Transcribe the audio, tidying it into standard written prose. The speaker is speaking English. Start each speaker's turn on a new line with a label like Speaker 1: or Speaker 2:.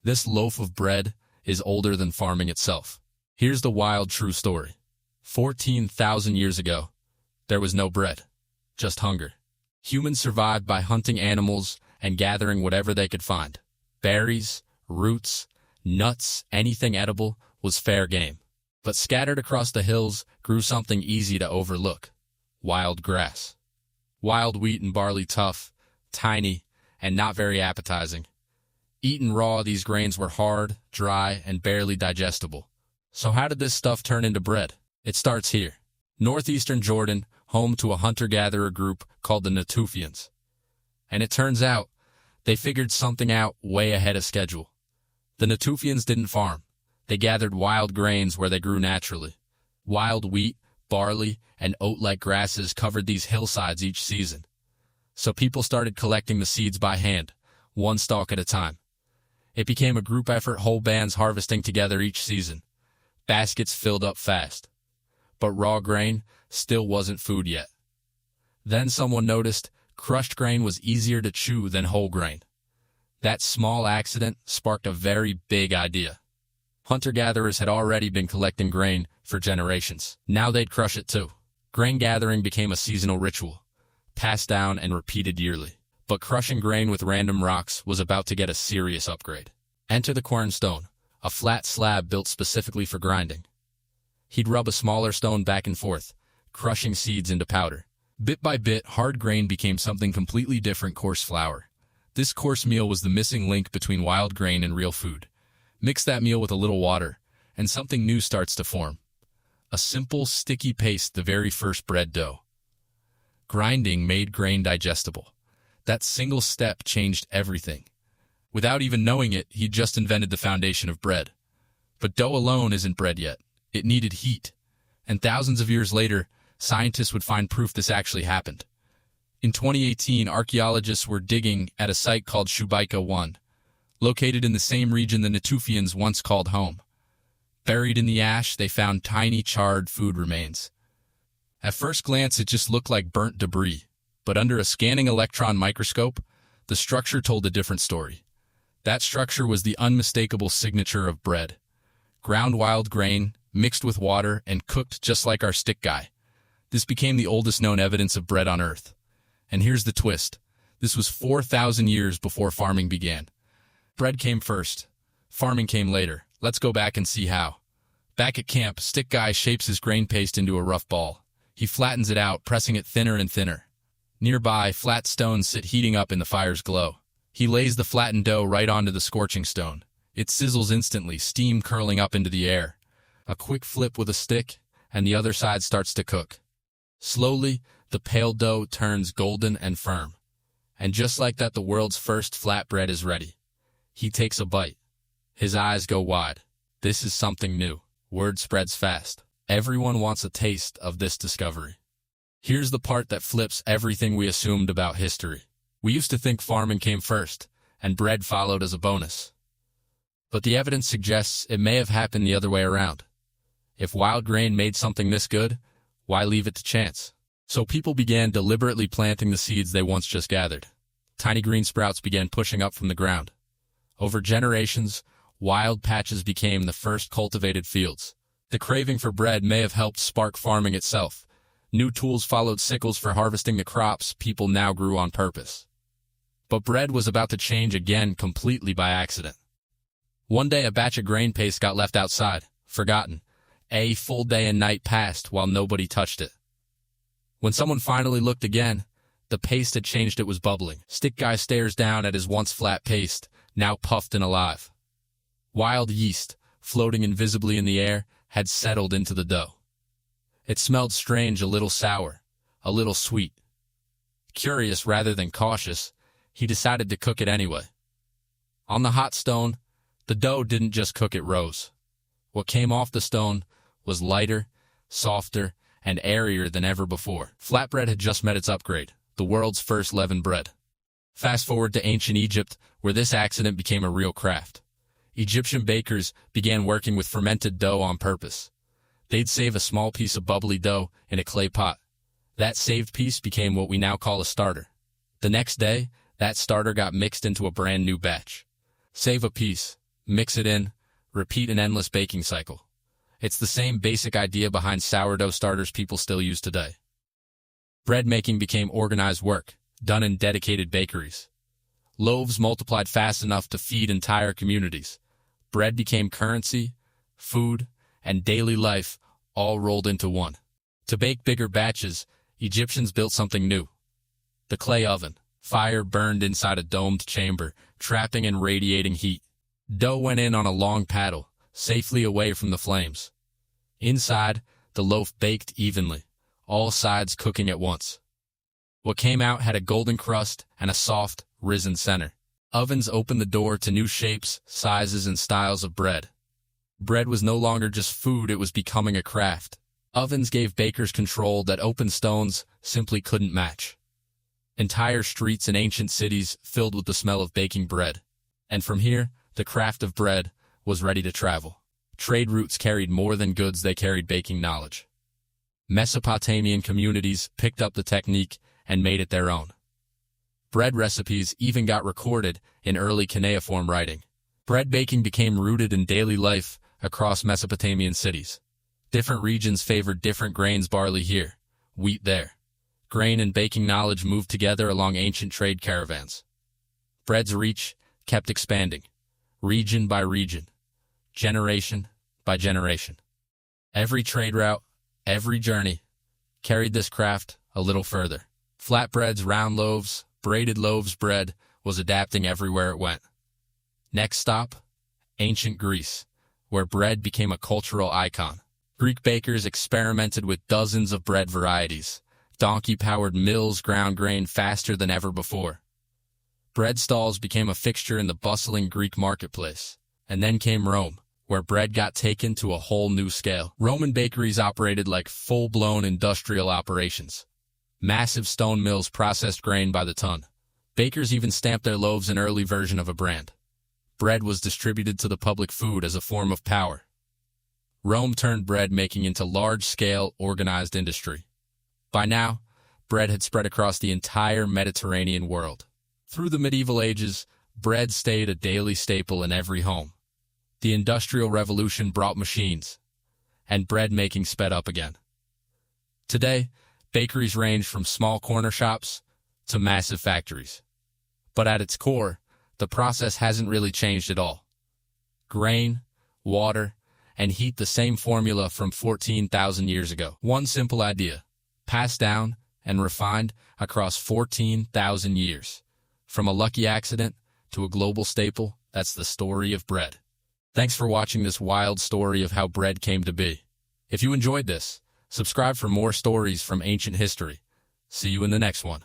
Speaker 1: This loaf of bread is older than farming itself. Here's the wild true story. 14,000 years ago, there was no bread, just hunger. Humans survived by hunting animals and gathering whatever they could find. Berries, roots, nuts, anything edible was fair game. But scattered across the hills grew something easy to overlook: wild grass. Wild wheat and barley, tough, tiny, and not very appetizing. Eaten raw, these grains were hard, dry, and barely digestible. So how did this stuff turn into bread? It starts here. Northeastern Jordan, home to a hunter-gatherer group called the Natufians. And it turns out, they figured something out way ahead of schedule. The Natufians didn't farm. They gathered wild grains where they grew naturally. Wild wheat, barley, and oat-like grasses covered these hillsides each season. So people started collecting the seeds by hand, one stalk at a time. It became a group effort, whole bands harvesting together each season. Baskets filled up fast. But raw grain still wasn't food yet. Then someone noticed crushed grain was easier to chew than whole grain. That small accident sparked a very big idea. Hunter-gatherers had already been collecting grain for generations. Now they'd crush it too. Grain gathering became a seasonal ritual, passed down and repeated yearly. But crushing grain with random rocks was about to get a serious upgrade. Enter the quernstone, a flat slab built specifically for grinding. He'd rub a smaller stone back and forth, crushing seeds into powder. Bit by bit, hard grain became something completely different: coarse flour. This coarse meal was the missing link between wild grain and real food. Mix that meal with a little water, and something new starts to form. A simple, sticky paste, the very first bread dough. Grinding made grain digestible. That single step changed everything. Without even knowing it, he'd just invented the foundation of bread. But dough alone isn't bread yet. It needed heat. And thousands of years later, scientists would find proof this actually happened. In 2018, archaeologists were digging at a site called Shubaika 1, located in the same region the Natufians once called home. Buried in the ash, they found tiny charred food remains. At first glance, it just looked like burnt debris, but under a scanning electron microscope, the structure told a different story. That structure was the unmistakable signature of bread. Ground wild grain, mixed with water, and cooked just like our stick guy. This became the oldest known evidence of bread on Earth. And here's the twist. This was 4,000 years before farming began. Bread came first. Farming came later. Let's go back and see how. Back at camp, stick guy shapes his grain paste into a rough ball. He flattens it out, pressing it thinner and thinner. Nearby, flat stones sit heating up in the fire's glow. He lays the flattened dough right onto the scorching stone. It sizzles instantly, steam curling up into the air. A quick flip with a stick, and the other side starts to cook. Slowly, the pale dough turns golden and firm. And just like that, the world's first flatbread is ready. He takes a bite. His eyes go wide. This is something new. Word spreads fast. Everyone wants a taste of this discovery. Here's the part that flips everything we assumed about history. We used to think farming came first, and bread followed as a bonus. But the evidence suggests it may have happened the other way around. If wild grain made something this good, why leave it to chance? So people began deliberately planting the seeds they once just gathered. Tiny green sprouts began pushing up from the ground. Over generations, wild patches became the first cultivated fields. The craving for bread may have helped spark farming itself. New tools followed: sickles for harvesting the crops people now grew on purpose. But bread was about to change again, completely by accident. One day a batch of grain paste got left outside, forgotten. A full day and night passed while nobody touched it. When someone finally looked again, the paste had changed. It was bubbling. Stick guy stares down at his once flat paste, now puffed and alive. Wild yeast, floating invisibly in the air, had settled into the dough. It smelled strange, a little sour, a little sweet. Curious rather than cautious, he decided to cook it anyway. On the hot stone, the dough didn't just cook, it rose. What came off the stone was lighter, softer, and airier than ever before. Flatbread had just met its upgrade, the world's first leavened bread. Fast forward to ancient Egypt, where this accident became a real craft. Egyptian bakers began working with fermented dough on purpose. They'd save a small piece of bubbly dough in a clay pot. That saved piece became what we now call a starter. The next day, that starter got mixed into a brand new batch. Save a piece, mix it in, repeat an endless baking cycle. It's the same basic idea behind sourdough starters people still use today. Bread making became organized work, done in dedicated bakeries. Loaves multiplied fast enough to feed entire communities. Bread became currency, food, and daily life, all rolled into one. To bake bigger batches, Egyptians built something new. The clay oven. Fire burned inside a domed chamber, trapping and radiating heat. Dough went in on a long paddle, safely away from the flames. Inside, the loaf baked evenly, all sides cooking at once. What came out had a golden crust and a soft, risen center. Ovens opened the door to new shapes, sizes, and styles of bread. Bread was no longer just food, it was becoming a craft. Ovens gave bakers control that open stones simply couldn't match. Entire streets in ancient cities filled with the smell of baking bread. And from here, the craft of bread was ready to travel. Trade routes carried more than goods, they carried baking knowledge. Mesopotamian communities picked up the technique and made it their own. Bread recipes even got recorded in early cuneiform writing. Bread baking became rooted in daily life across Mesopotamian cities. Different regions favored different grains, barley here, wheat there. Grain and baking knowledge moved together along ancient trade caravans. Bread's reach kept expanding, region by region, generation by generation. Every trade route, every journey, carried this craft a little further. Flatbreads, round loaves, braided loaves, bread was adapting everywhere it went. Next stop, ancient Greece, where bread became a cultural icon. Greek bakers experimented with dozens of bread varieties. Donkey-powered mills ground grain faster than ever before. Bread stalls became a fixture in the bustling Greek marketplace. And then came Rome, where bread got taken to a whole new scale. Roman bakeries operated like full-blown industrial operations. Massive stone mills processed grain by the ton. Bakers even stamped their loaves an early version of a brand. Bread was distributed to the public food as a form of power. Rome turned bread making into large-scale, organized industry. By now, bread had spread across the entire Mediterranean world. Through the medieval ages, bread stayed a daily staple in every home. The Industrial Revolution brought machines, and bread making sped up again. Today, bakeries range from small corner shops to massive factories. But at its core, the process hasn't really changed at all. Grain, water, and heat, the same formula from 14,000 years ago. One simple idea, passed down and refined across 14,000 years. From a lucky accident to a global staple, that's the story of bread. Thanks for watching this wild story of how bread came to be. If you enjoyed this, subscribe for more stories from ancient history. See you in the next one.